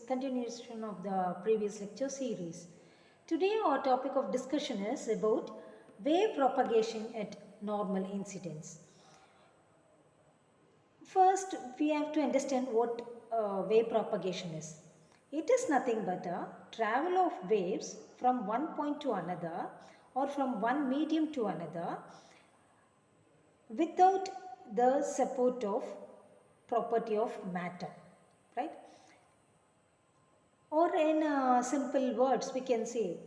continuation of the previous lecture series. Today our topic of discussion is about wave propagation at normal incidence. First, we have to understand what wave propagation is. It is nothing but a travel of waves from one point to another or from one medium to another without the support of property of matter, right? Or in simple words, we can say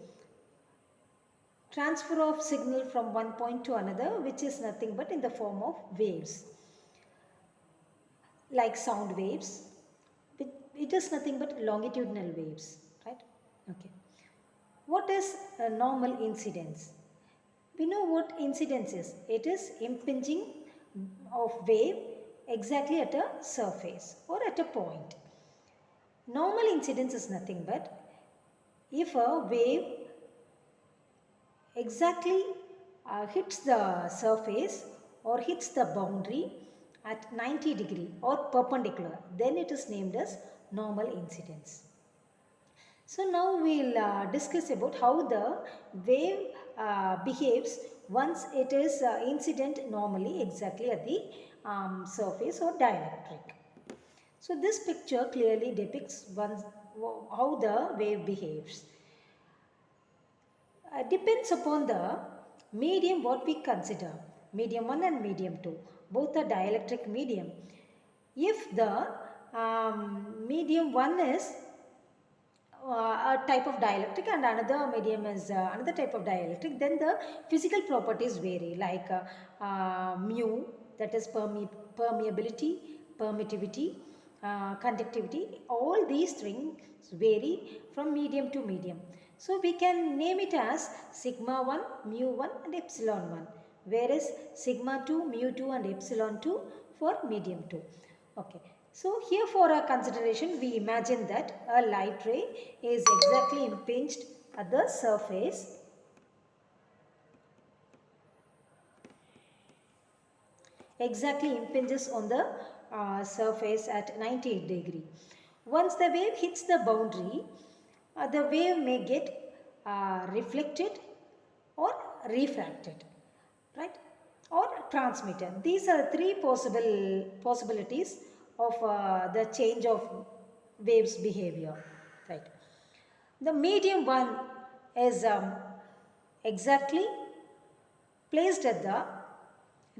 transfer of signal from one point to another, which is nothing but in the form of waves, like sound waves. It is nothing but longitudinal waves, right? Okay. What is a normal incidence? We know what incidence is. It is impinging of wave exactly at a surface or at a point. Normal incidence is nothing but if a wave exactly hits the surface or hits the boundary at 90 degree or perpendicular, then it is named as normal incidence. So now we'll discuss about how the wave behaves once it is incident normally exactly at the surface or dielectric. So this picture clearly depicts how the wave behaves. Depends upon the medium what we consider, medium 1 and medium 2, both are dielectric medium. If the medium 1 is a type of dielectric and another medium is another type of dielectric, then the physical properties vary, like mu, that is permeability, permittivity, conductivity. All these things vary from medium to medium. So we can name it as sigma 1, mu 1 and epsilon 1, whereas sigma 2, mu 2 and epsilon 2 for medium 2. Okay. So here for our consideration, we imagine that a light ray is exactly impinged at the surface on the surface at 90 degree. Once the wave hits the boundary, the wave may get reflected or refracted, right, or transmitted. These are three possibilities of the change of waves behavior, right. The medium one is exactly placed at the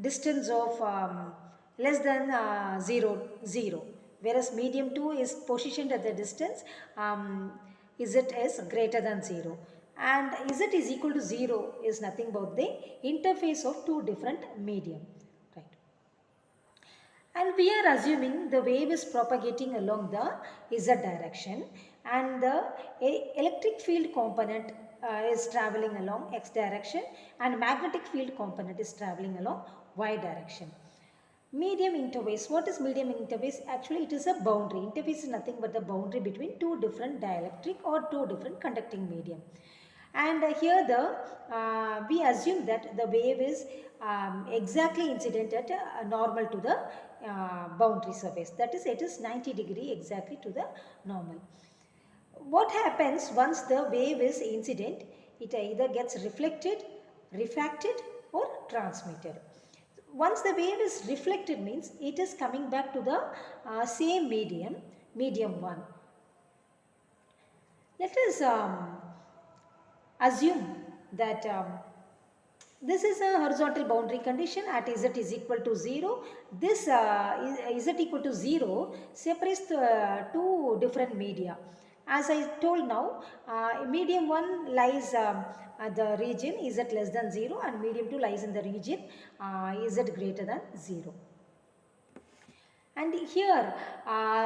distance of less than 0, whereas medium 2 is positioned at the distance z is greater than 0, and z is equal to 0 is nothing but the interface of two different medium, right. And we are assuming the wave is propagating along the z direction and the electric field component is traveling along x direction and magnetic field component is traveling along y direction. Medium interface. What is medium interface? Actually, it is a boundary. Interface is nothing but the boundary between two different dielectric or two different conducting medium. And here we assume that the wave is exactly incident at normal to the boundary surface. That is, it is 90 degree exactly to the normal. What happens once the wave is incident? It either gets reflected, refracted or transmitted. Once the wave is reflected means it is coming back to the same medium, medium 1. Let us assume that this is a horizontal boundary condition at z is equal to 0. This z equal to 0 separates the two different media. As I told now, medium 1 lies at the region z less than 0 and medium 2 lies in the region z greater than 0. And here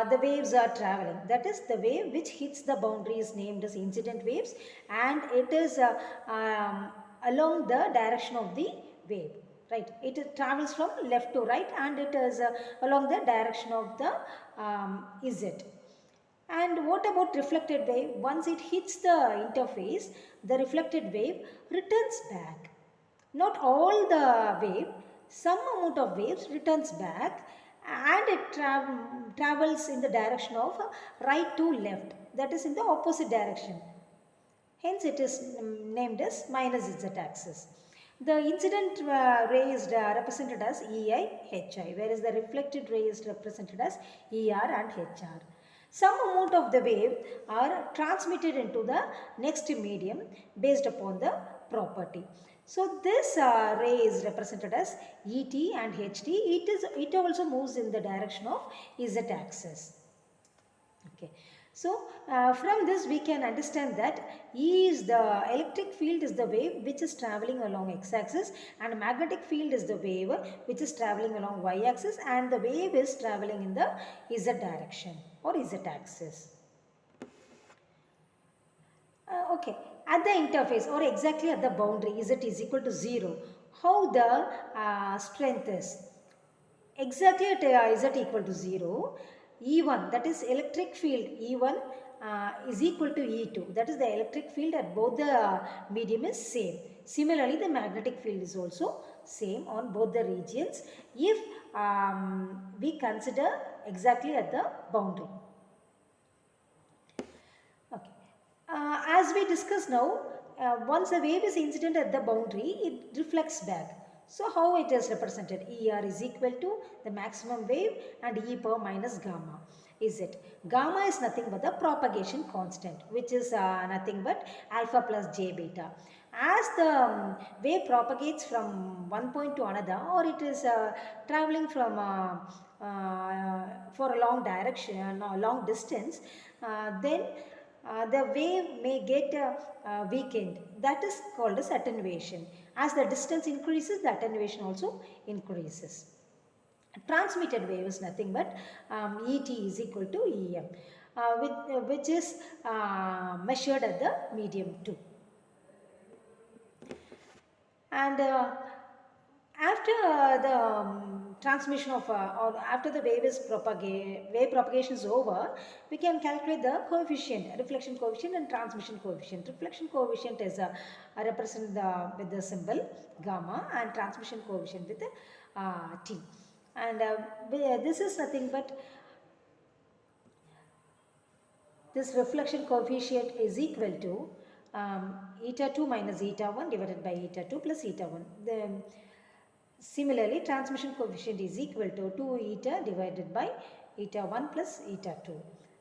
the waves are traveling. That is, the wave which hits the boundary is named as incident waves, and it is along the direction of the wave. Right, it travels from left to right and it is along the direction of the z. And what about reflected wave? Once it hits the interface, the reflected wave returns back. Not all the wave, some amount of waves returns back, and it travels in the direction of right to left, that is in the opposite direction. Hence it is named as minus z axis. The incident ray is represented as EI, HI, whereas the reflected ray is represented as ER and HR. Some amount of the wave are transmitted into the next medium based upon the property. So this ray is represented as ET and HT. It also moves in the direction of Z axis. Okay. So from this we can understand that E is the electric field is the wave which is traveling along x-axis, and magnetic field is the wave which is traveling along y-axis, and the wave is traveling in the Z direction or Z axis. Okay, at the interface or exactly at the boundary Z is equal to 0, how the strength is? Exactly at Z equal to 0, E1, that is electric field E1 is equal to E2, that is the electric field at both the medium is same. Similarly, the magnetic field is also same on both the regions if we consider exactly at the boundary. Okay. As we discuss now, once a wave is incident at the boundary, it reflects back. So how it is represented? ER is equal to the maximum wave and E power minus gamma. Is it? Gamma is nothing but the propagation constant, which is nothing but alpha plus j beta. As the wave propagates from one point to another, or it is traveling from for a long direction or long distance, then the wave may get weakened. That is called as attenuation. As the distance increases, the attenuation also increases. Transmitted wave is nothing but ET is equal to EM, which is measured at the medium 2. And after the transmission of or after the wave propagation is over, we can calculate the coefficient, reflection coefficient and transmission coefficient. Reflection coefficient is represented with the symbol gamma, and transmission coefficient with the T. And this is nothing but this reflection coefficient is equal to eta 2 minus eta 1 divided by eta 2 plus eta 1. Similarly, transmission coefficient is equal to 2 eta divided by eta 1 plus eta 2.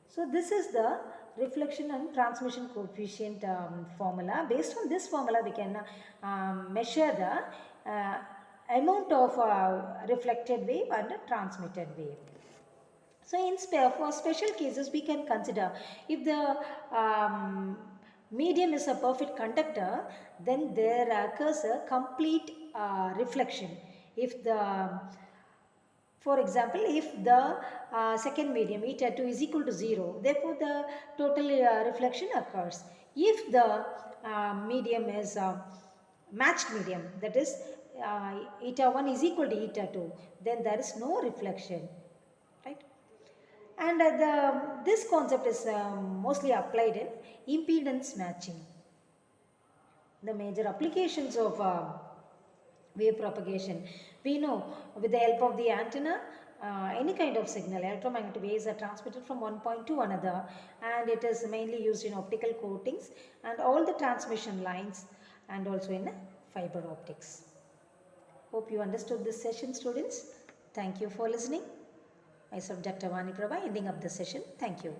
So this is the reflection and transmission coefficient formula. Based on this formula, we can measure the amount of reflected wave and transmitted wave. So for special cases, we can consider if the medium is a perfect conductor, then there occurs a complete reflection. If the, for example, if the second medium eta 2 is equal to 0, therefore the total reflection occurs. If the medium is matched medium, that is eta 1 is equal to eta 2, then there is no reflection, right? And this concept is mostly applied in impedance matching. The major applications of wave propagation. We know with the help of the antenna, any kind of signal, electromagnetic waves are transmitted from one point to another, and it is mainly used in optical coatings and all the transmission lines, and also in fiber optics. Hope you understood this session, students. Thank you for listening. Myself, Dr.A.Vaniprabha, ending up the session. Thank you.